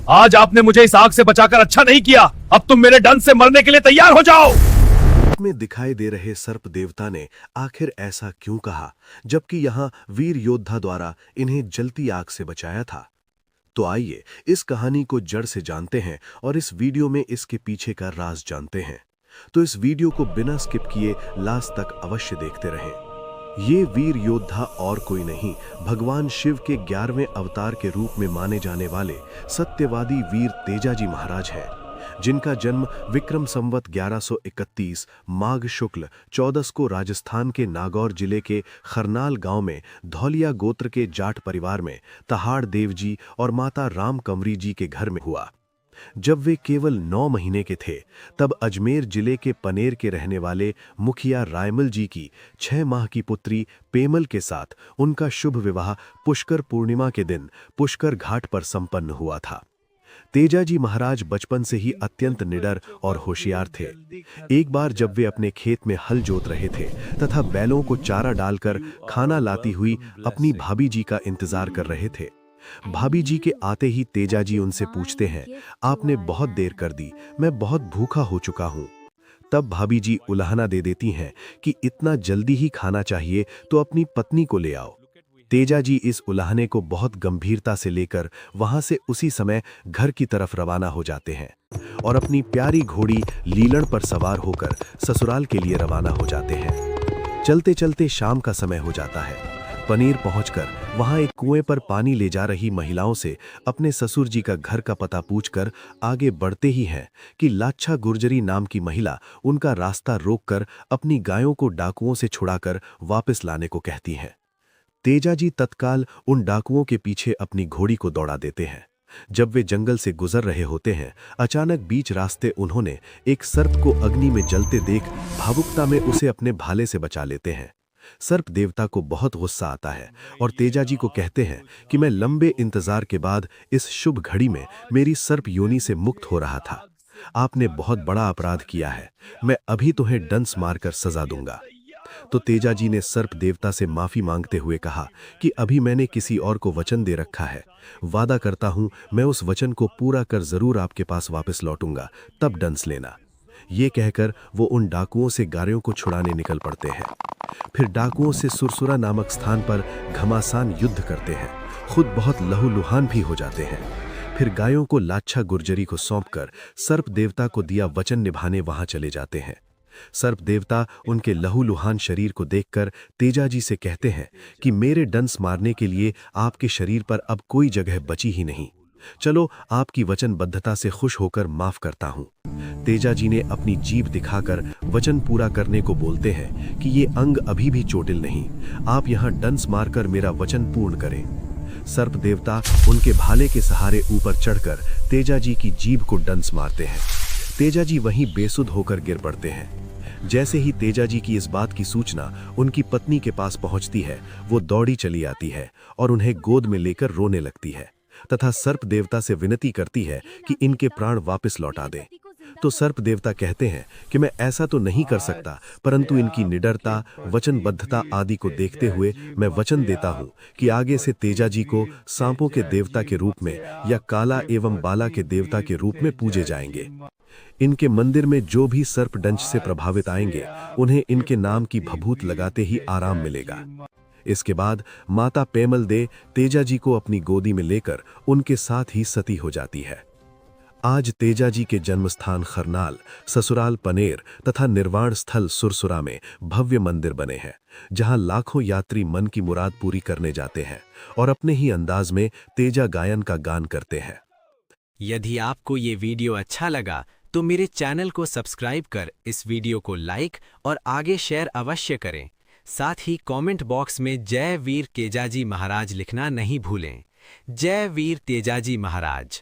आज आपने मुझे इस आग से बचाकर अच्छा नहीं किया। अब तुम मेरे डंस से मरने के लिए तैयार हो जाओ। में दिखाई दे रहे सर्प देवता ने आखिर ऐसा क्यों कहा, जबकि यहाँ वीर योद्धा द्वारा इन्हें जलती आग से बचाया था? तो आइए इस कहानी को जड़ से जानते हैं और इस वीडियो में इसके पीछे का राज जानते हैं। तो इस वीडियो को बिना स्किप किए लास्ट तक अवश्य देखते रहें। ये वीर योद्धा और कोई नहीं, भगवान शिव के 11वें अवतार के रूप में माने जाने वाले सत्यवादी वीर तेजाजी महाराज हैं, जिनका जन्म विक्रम संवत 1131 माघ शुक्ल 14 को राजस्थान के नागौर जिले के खरनाल गांव में धौलिया गोत्र के जाट परिवार में तहाड़ देव जी और माता राम कंवरी जी के घर में हुआ। जब वे केवल 9 महीने के थे, तब अजमेर जिले के पनेर के रहने वाले मुखिया रायमल जी की 6 माह की पुत्री पेमल के साथ उनका शुभ विवाह पुष्कर पूर्णिमा के दिन पुष्कर घाट पर संपन्न हुआ था। तेजाजी महाराज बचपन से ही अत्यंत निडर और होशियार थे। एक बार जब वे अपने खेत में हल जोत रहे थे तथा बैलों को चारा डालकर खाना लाती हुई अपनी भाभी जी का इंतजार कर रहे थे, भाभी जी के आते ही तेजाजी उनसे पूछते हैं, आपने बहुत देर कर दी, मैं बहुत भूखा हो चुका हूं। तब भाभी जी उलाहना दे देती हैं कि इतना जल्दी ही खाना चाहिए तो अपनी पत्नी को ले आओ। तेजाजी इस उलाहने को बहुत गंभीरता से लेकर वहां से उसी समय घर की तरफ रवाना हो जाते हैं और अपनी प्यारी घोड़ी लीलड़ पर सवार होकर ससुराल के लिए रवाना हो जाते हैं। चलते चलते शाम का समय हो जाता है। पनीर पहुंचकर वहां एक कुएं पर पानी ले जा रही महिलाओं से अपने ससुर जी का घर का पता पूछकर आगे बढ़ते ही हैं कि लाच्छा गुर्जरी नाम की महिला उनका रास्ता रोककर अपनी गायों को डाकुओं से छुड़ाकर वापस लाने को कहती हैं। तेजाजी तत्काल उन डाकुओं के पीछे अपनी घोड़ी को दौड़ा देते हैं। जब वे जंगल से गुजर रहे होते हैं, अचानक बीच रास्ते उन्होंने एक सर्प को अग्नि में जलते देख भावुकता में उसे अपने भाले से बचा लेते हैं। सर्प देवता को बहुत गुस्सा आता है और तेजाजी को कहते हैं कि मैं लंबे इंतजार के बाद इस शुभ घड़ी में मेरी सर्प योनि से मुक्त हो रहा था। आपने बहुत बड़ा अपराध किया है, मैं अभी तुम्हें डंस मारकर सजा दूंगा। तो तेजाजी ने सर्प देवता से माफी मांगते हुए कहा कि अभी मैंने किसी और को वचन दे रखा है, वादा करता हूं मैं उस वचन को पूरा कर जरूर आपके पास वापस लौटूंगा, तब डंस लेना। ये कहकर वो उन डाकुओं से गायों को छुड़ाने निकल पड़ते हैं। फिर डाकुओं से सुरसुरा नामक स्थान पर घमासान युद्ध करते हैं, खुद बहुत लहूलुहान भी हो जाते हैं। फिर गायों को लाच्छा गुर्जरी को सौंपकर सर्प देवता को दिया वचन निभाने वहां चले जाते हैं। सर्प देवता उनके लहूलुहान शरीर को देखकर तेजाजी से कहते हैं कि मेरे डंस मारने के लिए आपके शरीर पर अब कोई जगह बची ही नहीं। चलो आपकी वचनबद्धता से खुश होकर माफ करता हूं। तेजाजी ने अपनी जीभ दिखाकर वचन पूरा करने को बोलते हैं कि ये अंग अभी भी चोटिल नहीं, आप यहां डंस मारकर मेरा वचन पूर्ण करें। सर्प देवता उनके भाले के सहारे ऊपर चढ़कर तेजाजी की जीभ को डंस मारते हैं। तेजाजी वहीं बेसुध होकर गिर पड़ते हैं। जैसे ही तेजाजी की इस बात की सूचना उनकी पत्नी के पास पहुंचती है, वो दौड़ी चली आती है और उन्हें गोद में लेकर रोने लगती है तथा सर्प देवता से विनती करती है कि इनके प्राण वापस लौटा दें। तो सर्प देवता कहते हैं कि मैं ऐसा तो नहीं कर सकता, परंतु इनकी निडरता, वचनबद्धता आदि को देखते हुए मैं वचन देता हूं कि आगे से तेजाजी को सांपों के देवता के रूप में या काला एवं बाला के देवता के रूप में पूजे जाएंगे। इनके मंदिर में जो भी सर्प डंच से प्रभावित आएंगे, उन्हें इनके नाम की भभूत लगाते ही आराम मिलेगा। इसके बाद माता पेमल दे तेजाजी को अपनी गोदी में लेकर उनके साथ ही सती हो जाती है। आज तेजाजी के जन्मस्थान खरनाल, ससुराल पनेर तथा निर्वाण स्थल सुरसुरा में भव्य मंदिर बने हैं, जहां लाखों यात्री मन की मुराद पूरी करने जाते हैं और अपने ही अंदाज में तेजा गायन का गान करते हैं। यदि आपको ये वीडियो अच्छा लगा तो मेरे चैनल को सब्सक्राइब कर इस वीडियो को लाइक और आगे शेयर अवश्य करें। साथ ही कमेंट बॉक्स में जय वीर तेजाजी महाराज लिखना नहीं भूलें। जय वीर तेजाजी महाराज।